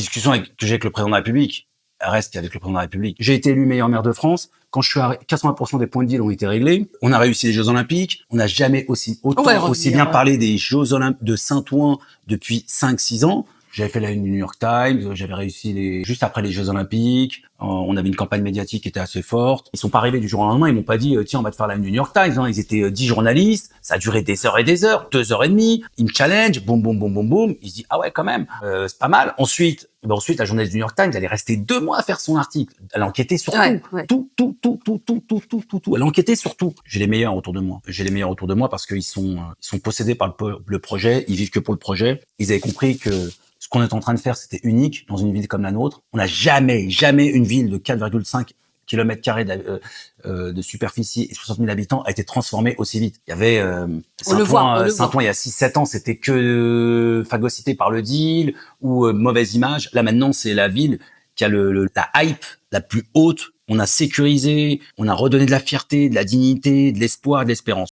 Discussion que j'ai avec le président de la République, elle reste qu'avec le président de la République. J'ai été élu meilleur maire de France. Quand je suis à 80% des points de deal ont été réglés. On a réussi les Jeux Olympiques. On n'a jamais aussi bien parlé des Jeux Olympiques de Saint-Ouen depuis 5-6 ans. J'avais fait la une du New York Times, j'avais réussi juste après les Jeux Olympiques. On avait une campagne médiatique qui était assez forte. Ils sont pas arrivés du jour au lendemain, ils m'ont pas dit tiens, on va te faire la une du New York Times. Ils étaient 10 journalistes, ça a duré des heures et des heures, 2 heures et demie. Ils me challenge, boum boum boum boum boum. Ils se disent ah ouais quand même, c'est pas mal. Ensuite, la journaliste du New York Times, elle est restée 2 mois à faire son article. Elle a enquêté sur tout. Elle a enquêté sur tout. J'ai les meilleurs autour de moi parce qu'ils sont possédés par le projet. Ils vivent que pour le projet. Ils avaient compris que ce qu'on est en train de faire, c'était unique dans une ville comme la nôtre. On n'a jamais une ville de 4,5 km² de superficie et 60 000 habitants a été transformée aussi vite. Il y avait Saint-Ouen il y a 6-7 ans, c'était que phagocyté par le deal ou mauvaise image. Là maintenant, c'est la ville qui a la hype la plus haute. On a sécurisé, on a redonné de la fierté, de la dignité, de l'espoir, de l'espérance.